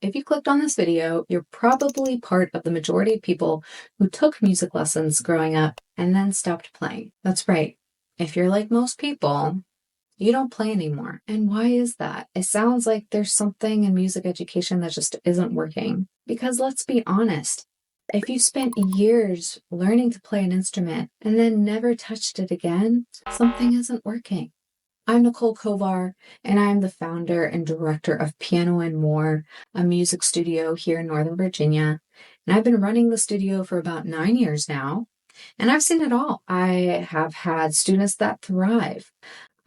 If you clicked on this video, you're probably part of the majority of people who took music lessons growing up and then stopped playing. That's right. If you're like most people, you don't play anymore. And why is that? It sounds like there's something in music education that just isn't working. Because let's be honest, if you spent years learning to play an instrument and then never touched it again, something isn't working. I'm Nicole Kovar, and I'm the founder and director of Piano and More, a music studio here in Northern Virginia. And I've been running the studio for about 9 years now, and I've seen it all. I have had students that thrive.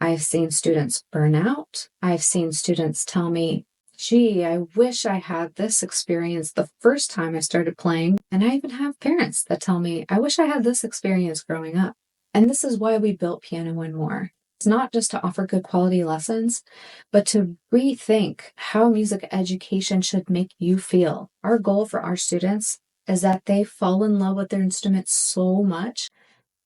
I've seen students burn out. I've seen students tell me, gee, I wish I had this experience the first time I started playing. And I even have parents that tell me, I wish I had this experience growing up. And this is why we built Piano and More. It's not just to offer good quality lessons, but to rethink how music education should make you feel. Our goal for our students is that they fall in love with their instrument so much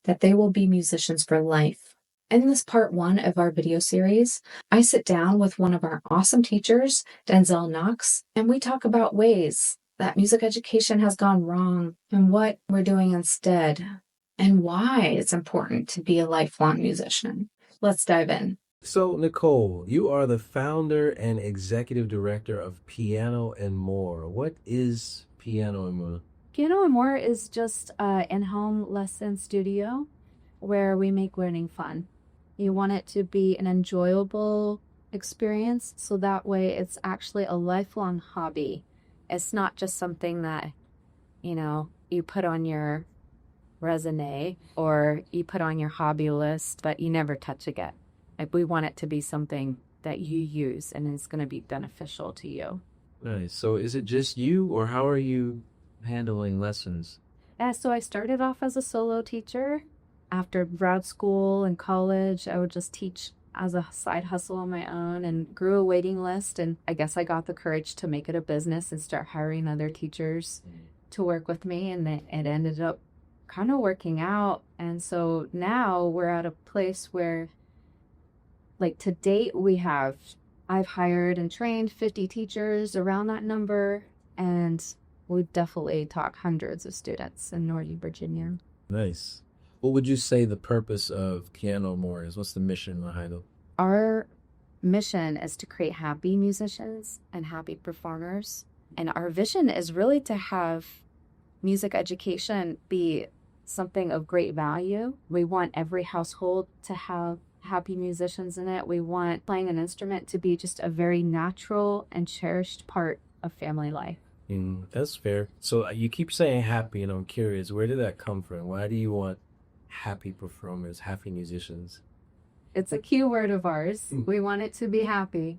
that they will be musicians for life. In this part one of our video series, I sit down with one of our awesome teachers, Denzel Knox, and we talk about ways that music education has gone wrong and what we're doing instead, and why it's important to be a lifelong musician. Let's dive in. So, Nicole, you are the founder and executive director of Piano and More. What is Piano and More? Piano and More is just an in-home lesson studio where we make learning fun. You want it to be an enjoyable experience, so that way it's actually a lifelong hobby. It's not just something that, you put on your resume or you put on your hobby list, but you never touch again. Like, we want it to be something that you use and is going to be beneficial to you. Nice. So is it just you, or how are you handling lessons? So I started off as a solo teacher. After grad school and college, I would just teach as a side hustle on my own and grew a waiting list. And I guess I got the courage to make it a business and start hiring other teachers to work with me. And it ended up kind of working out. And so now we're at a place where, like, to date, I've hired and trained 50 teachers, around that number. And we've definitely taught hundreds of students in Northern Virginia. Nice. What would you say the purpose of Piano and More is? What's the mission behind it? Our mission is to create happy musicians and happy performers. And our vision is really to have music education be something of great value. We want every household to have happy musicians in it. We want playing an instrument to be just a very natural and cherished part of family life. That's fair. So you keep saying happy, and I'm curious, where did that come from? Why do you want happy performers, happy musicians? It's a key word of ours. We want it to be happy.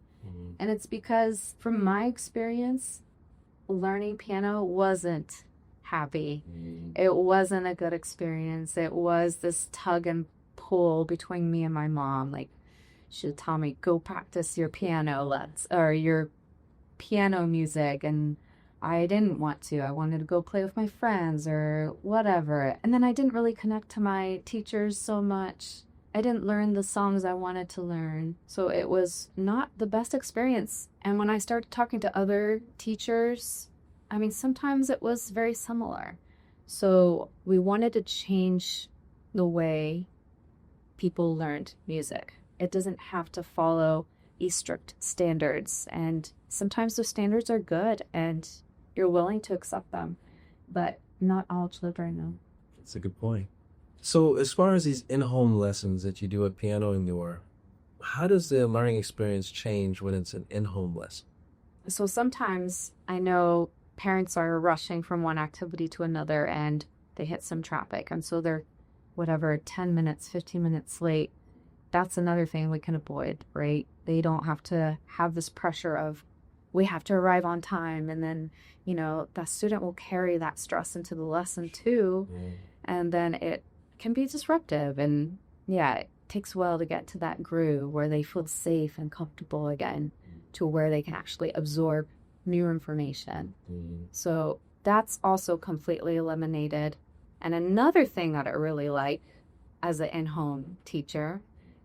And it's because, from my experience, learning piano wasn't happy. It wasn't a good experience. It was this tug and pull between me and my mom. Like, she'd tell me, go practice your your piano music. And I didn't want to. I wanted to go play with my friends or whatever. And then I didn't really connect to my teachers so much. I didn't learn the songs I wanted to learn. So it was not the best experience. And when I started talking to other teachers, sometimes it was very similar. So we wanted to change the way people learned music. It doesn't have to follow strict standards. And sometimes those standards are good and you're willing to accept them, but not all children know. That's a good point. So as far as these in-home lessons that you do at Piano and More, how does the learning experience change when it's an in-home lesson? So sometimes I know parents are rushing from one activity to another and they hit some traffic. And so they're 10 minutes, 15 minutes late. That's another thing we can avoid, right? They don't have to have this pressure of, we have to arrive on time. And then, that student will carry that stress into the lesson too. And then it can be disruptive. And it takes a while to get to that groove where they feel safe and comfortable again, to where they can actually absorb new information. So that's also completely eliminated. And another thing that I really like as an in-home teacher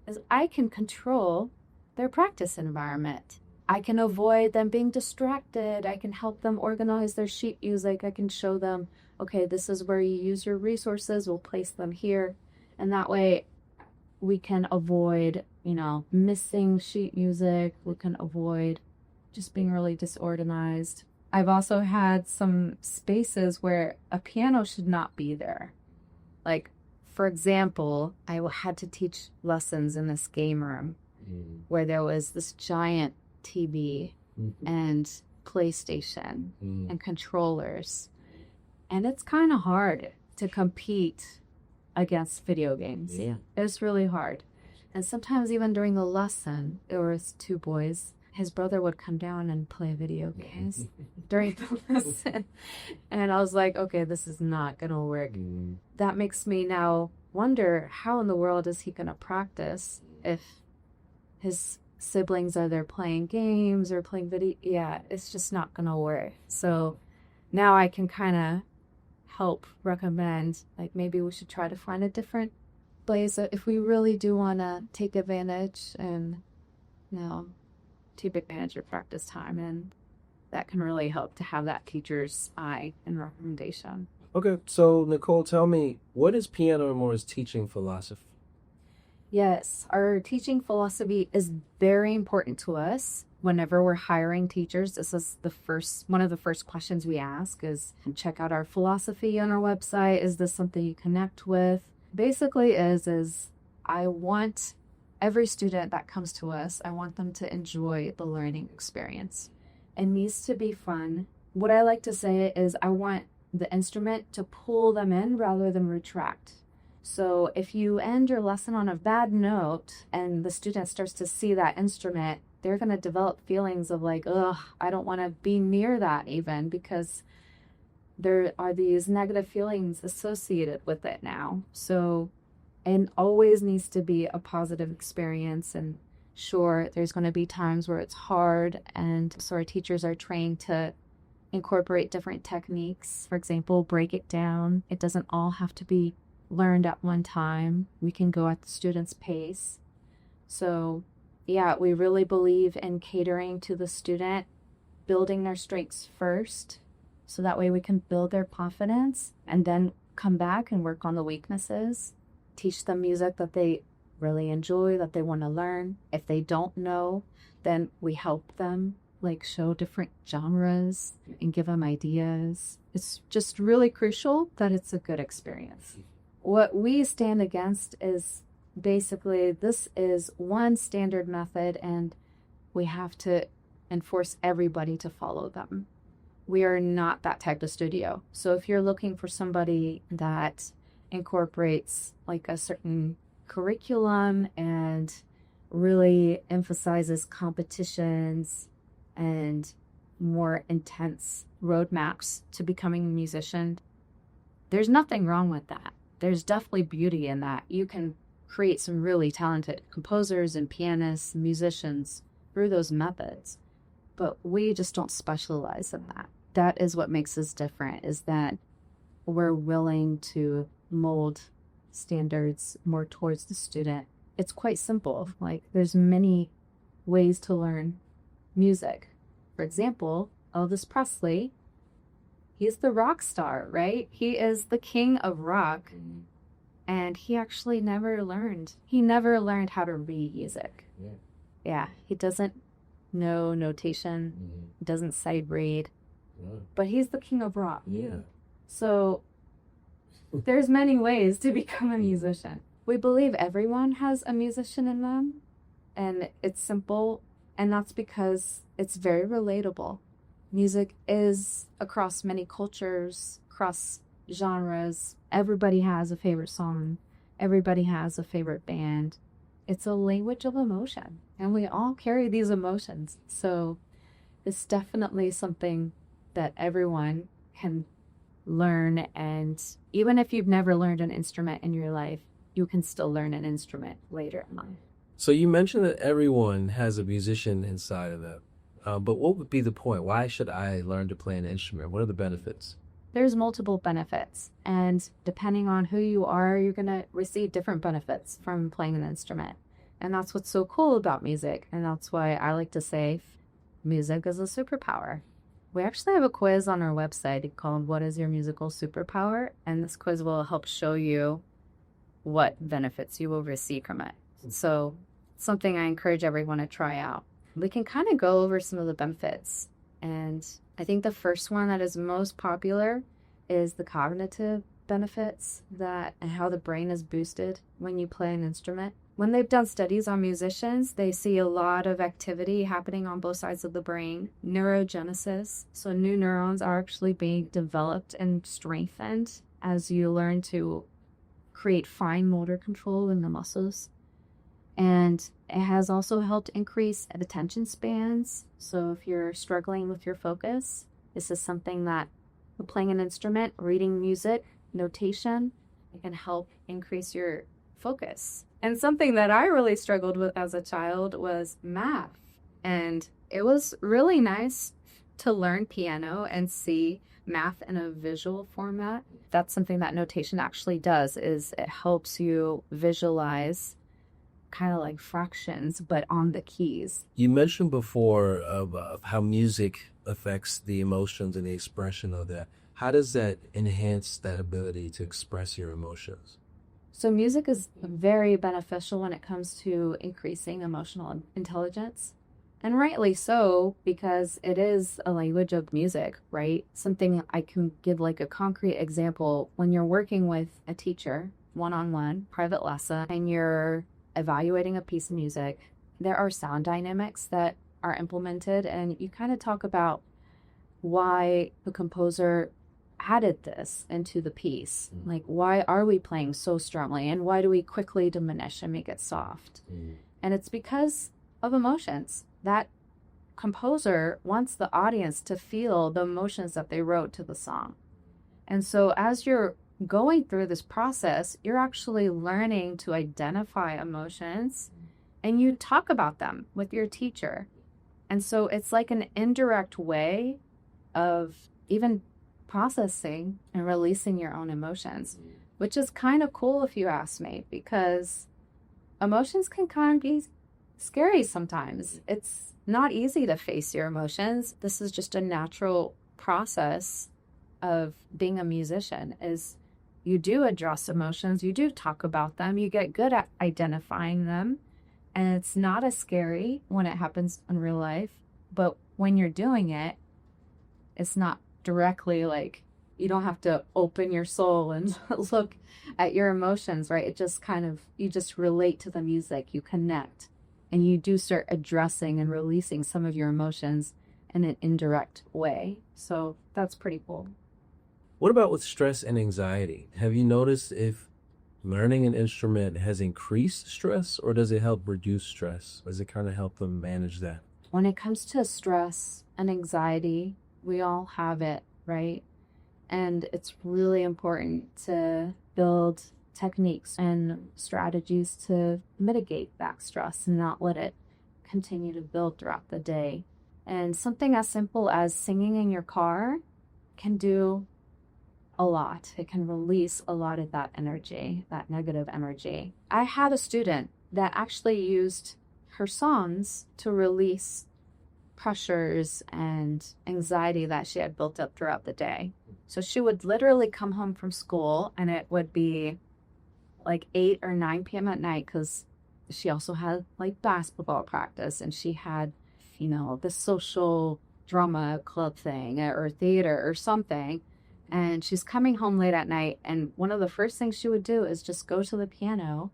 is I can control their practice environment. I can avoid them being distracted. I can help them organize their sheet music. I can show them, okay, this is where you use your resources. We'll place them here. And that way we can avoid, missing sheet music. We can avoid just being really disorganized. I've also had some spaces where a piano should not be there. Like, for example, I had to teach lessons in this game room where there was this giant TV and PlayStation and controllers. And it's kind of hard to compete against video games. Yeah. It's really hard. And sometimes even during the lesson, there was two boys. His brother would come down and play video games during the lesson. And I was like, okay, this is not going to work. That makes me now wonder, how in the world is he going to practice if his siblings are there playing games or playing video? Yeah, it's just not going to work. So now I can kind of help recommend, like, maybe we should try to find a different place if we really do want to take advantage and, take advantage of practice time. And that can really help to have that teacher's eye and recommendation. Okay, so Nicole, tell me, what is Piano More's teaching philosophy? Yes, our teaching philosophy is very important to us. Whenever we're hiring teachers, this is one of the first questions we ask is, check out our philosophy on our website. Is this something you connect with? Basically is I want every student that comes to us, I want them to enjoy the learning experience. It needs to be fun. What I like to say is I want the instrument to pull them in rather than retract. So if you end your lesson on a bad note and the student starts to see that instrument, they're going to develop feelings of like, ugh, I don't want to be near that even, because there are these negative feelings associated with it now. So it always needs to be a positive experience. And sure, there's going to be times where it's hard. And so our teachers are trained to incorporate different techniques. For example, break it down. It doesn't all have to be learned at one time. We can go at the student's pace. So yeah, we really believe in catering to the student, building their strengths first, so that way we can build their confidence and then come back and work on the weaknesses, teach them music that they really enjoy, that they want to learn. If they don't know, then we help them, like show different genres and give them ideas. It's just really crucial that it's a good experience. What we stand against is basically this is one standard method and we have to enforce everybody to follow them. We are not that type of studio. So if you're looking for somebody that incorporates like a certain curriculum and really emphasizes competitions and more intense roadmaps to becoming a musician, there's nothing wrong with that. There's definitely beauty in that. You can create some really talented composers and pianists, musicians through those methods. But we just don't specialize in that. That is what makes us different, is that we're willing to mold standards more towards the student. It's quite simple. Like, there's many ways to learn music. For example, Elvis Presley, he's the rock star, right? He is the king of rock. And he actually never learned how to read music. Yeah, he doesn't know notation, doesn't sight read, but he's the king of rock. So there's many ways to become a musician. We believe everyone has a musician in them, and it's simple, and that's because it's very relatable. Music is across many cultures, across genres. Everybody has a favorite song. Everybody has a favorite band. It's a language of emotion, and we all carry these emotions. So it's definitely something that everyone can learn. And even if you've never learned an instrument in your life, you can still learn an instrument later in life. So you mentioned that everyone has a musician inside of them. But what would be the point? Why should I learn to play an instrument? What are the benefits? There's multiple benefits, and depending on who you are, you're going to receive different benefits from playing an instrument. And that's what's so cool about music. And that's why I like to say, music is a superpower. We actually have a quiz on our website called What is Your Musical Superpower? And this quiz will help show you what benefits you will receive from it. So it's something I encourage everyone to try out. We can kind of go over some of the benefits. And I think the first one that is most popular is the cognitive benefits that and how the brain is boosted when you play an instrument. When they've done studies on musicians, they see a lot of activity happening on both sides of the brain. Neurogenesis, so new neurons are actually being developed and strengthened as you learn to create fine motor control in the muscles. And it has also helped increase attention spans. So if you're struggling with your focus, this is something that playing an instrument, reading music, notation, it can help increase your focus. And something that I really struggled with as a child was math. And it was really nice to learn piano and see math in a visual format. That's something that notation actually does, is it helps you visualize kind of like fractions, but on the keys. You mentioned before of how music affects the emotions and the expression of that. How does that enhance that ability to express your emotions? So music is very beneficial when it comes to increasing emotional intelligence. And rightly so, because it is a language of music, right? Something I can give like a concrete example. When you're working with a teacher, one-on-one, private lesson, and you're evaluating a piece of music, there are sound dynamics that are implemented, and you kind of talk about why the composer added this into the piece. Like, why are we playing so strongly, and why do we quickly diminish and make it soft? And it's because of emotions. That composer wants the audience to feel the emotions that they wrote to the song. And so as you're going through this process, you're actually learning to identify emotions, and you talk about them with your teacher. And so it's like an indirect way of even processing and releasing your own emotions, which is kind of cool if you ask me, because emotions can kind of be scary sometimes. It's not easy to face your emotions. This is just a natural process of being a musician, is you do address emotions, you do talk about them, you get good at identifying them, and it's not as scary when it happens in real life. But when you're doing it, it's not directly like, you don't have to open your soul and look at your emotions, right? It just kind of, you just relate to the music, you connect, and you do start addressing and releasing some of your emotions in an indirect way. So that's pretty cool. What about with stress and anxiety? Have you noticed if learning an instrument has increased stress, or does it help reduce stress? Does it kind of help them manage that? When it comes to stress and anxiety, we all have it, right? And it's really important to build techniques and strategies to mitigate that stress and not let it continue to build throughout the day. And something as simple as singing in your car can do a lot. It can release a lot of that energy, that negative energy. I had a student that actually used her songs to release pressures and anxiety that she had built up throughout the day. So she would literally come home from school, and it would be like 8 or 9 p.m. at night, because she also had like basketball practice, and she had, you know, the social drama club thing or theater or something. And she's coming home late at night, and one of the first things she would do is just go to the piano,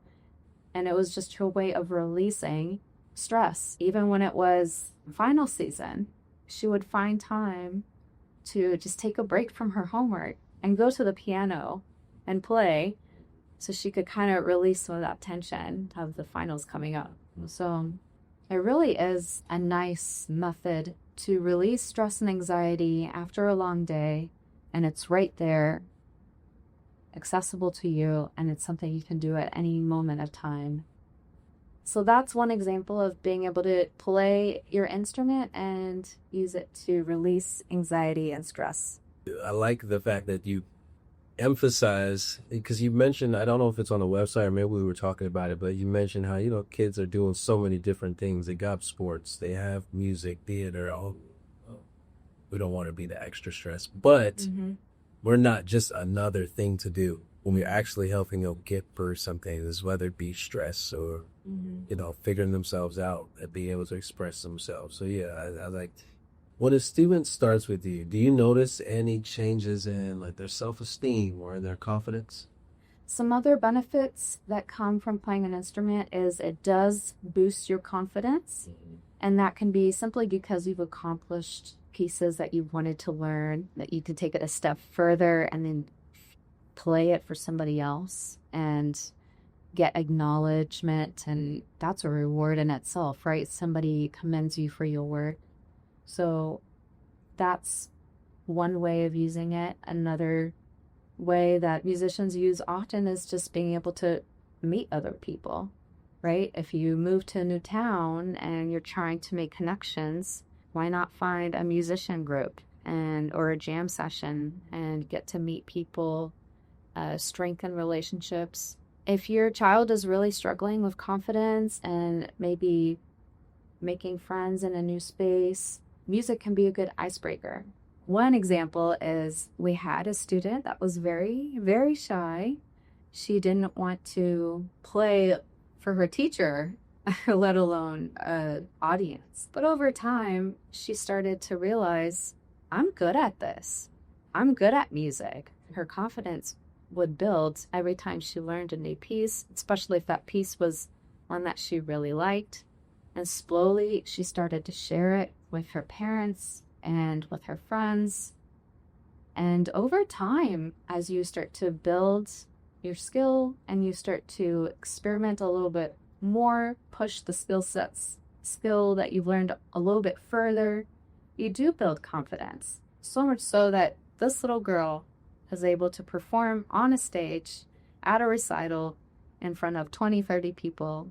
and it was just her way of releasing stress. Even when it was final season, she would find time to just take a break from her homework and go to the piano and play, so she could kind of release some of that tension of the finals coming up. So it really is a nice method to release stress and anxiety after a long day, and it's right there, accessible to you, and it's something you can do at any moment of time. So that's one example of being able to play your instrument and use it to release anxiety and stress. I like the fact that you emphasize, because you mentioned, I don't know if it's on the website or maybe we were talking about it, but you mentioned how, kids are doing so many different things. They got sports, they have music, theater. We don't want to be the extra stress, but we're not just another thing to do when we're actually helping them get through something, whether it be stress or, figuring themselves out and being able to express themselves. So yeah, I like, when a student starts with you, do you notice any changes in like their self-esteem or in their confidence? Some other benefits that come from playing an instrument is it does boost your confidence. And that can be simply because you've accomplished pieces that you wanted to learn, that you can take it a step further and then play it for somebody else and get acknowledgement. And that's a reward in itself, right? Somebody commends you for your work. So that's one way of using it. Another way that musicians use often is just being able to meet other people, right? If you move to a new town and you're trying to make connections, why not find a musician group or a jam session and get to meet people, strengthen relationships. If your child is really struggling with confidence and maybe making friends in a new space, music can be a good icebreaker. One example is we had a student that was very, very shy. She didn't want to play for her teacher, let alone an audience. But over time, she started to realize, I'm good at this. I'm good at music. Her confidence would build every time she learned a new piece, especially if that piece was one that she really liked. And slowly, she started to share it with her parents and with her friends. And over time, as you start to build your skill and you start to experiment a little bit more, push the skill that you've learned a little bit further, you do build confidence. So much so that this little girl is able to perform on a stage at a recital in front of 20, 30 people,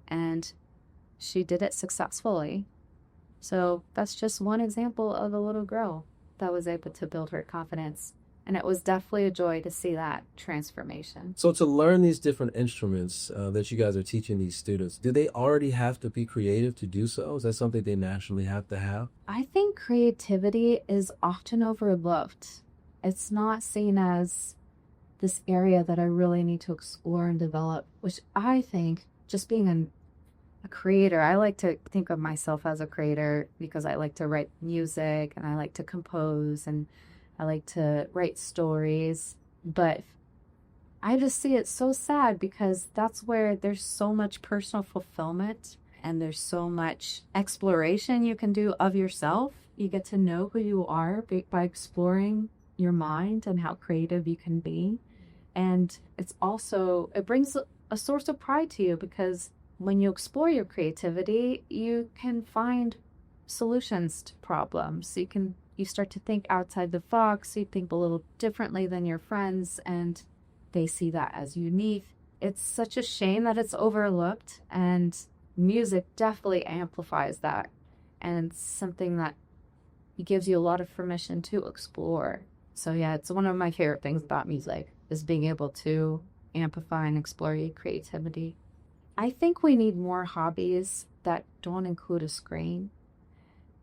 and she did it successfully. So that's just one example of a little girl that was able to build her confidence. And it was definitely a joy to see that transformation. So to learn these different instruments that you guys are teaching these students, do they already have to be creative to do so? Is that something they naturally have to have? I think creativity is often overlooked. It's not seen as this area that I really need to explore and develop, which I think just being a creator, I like to think of myself as a creator because I like to write music and I like to compose and I like to write stories, but I just see it so sad because that's where there's so much personal fulfillment and there's so much exploration you can do of yourself. You get to know who you are by exploring your mind and how creative you can be. And it brings a source of pride to you because when you explore your creativity, you can find solutions to problems. You start to think outside the box, you think a little differently than your friends, and they see that as unique. It's such a shame that it's overlooked, and music definitely amplifies that, and something that gives you a lot of permission to explore. So yeah, it's one of my favorite things about music, is being able to amplify and explore your creativity. I think we need more hobbies that don't include a screen.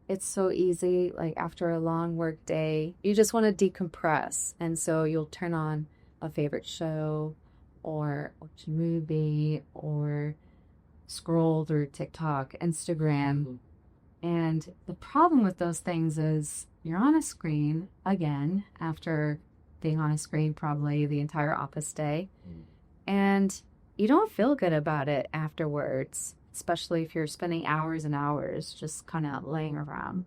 It's so easy, like after a long work day, you just want to decompress. And so you'll turn on a favorite show or watch a movie or scroll through TikTok, Instagram. And the problem with those things is you're on a screen again after being on a screen probably the entire office day. And you don't feel good about it afterwards, especially if you're spending hours and hours just kind of laying around.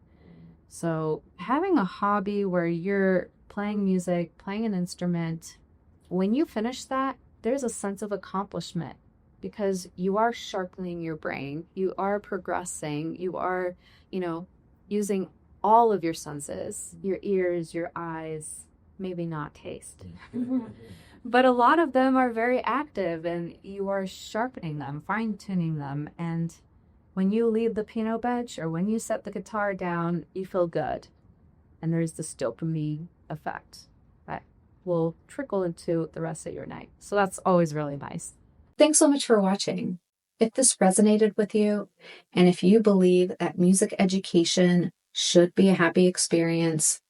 So having a hobby where you're playing music, playing an instrument, when you finish that, there's a sense of accomplishment because you are sharpening your brain, you are progressing, you are, using all of your senses, your ears, your eyes, maybe not taste. But a lot of them are very active and you are sharpening them, fine-tuning them. And when you leave the piano bench or when you set the guitar down, you feel good. And there's this dopamine effect that will trickle into the rest of your night. So that's always really nice. Thanks so much for watching. If this resonated with you, and if you believe that music education should be a happy experience,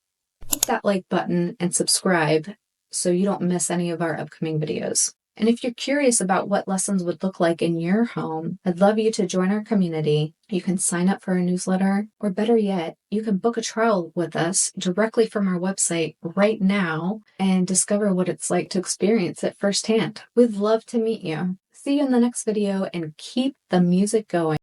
hit that like button and subscribe so you don't miss any of our upcoming videos. And if you're curious about what lessons would look like in your home, I'd love you to join our community. You can sign up for our newsletter, or better yet, you can book a trial with us directly from our website right now and discover what it's like to experience it firsthand. We'd love to meet you. See you in the next video, and keep the music going.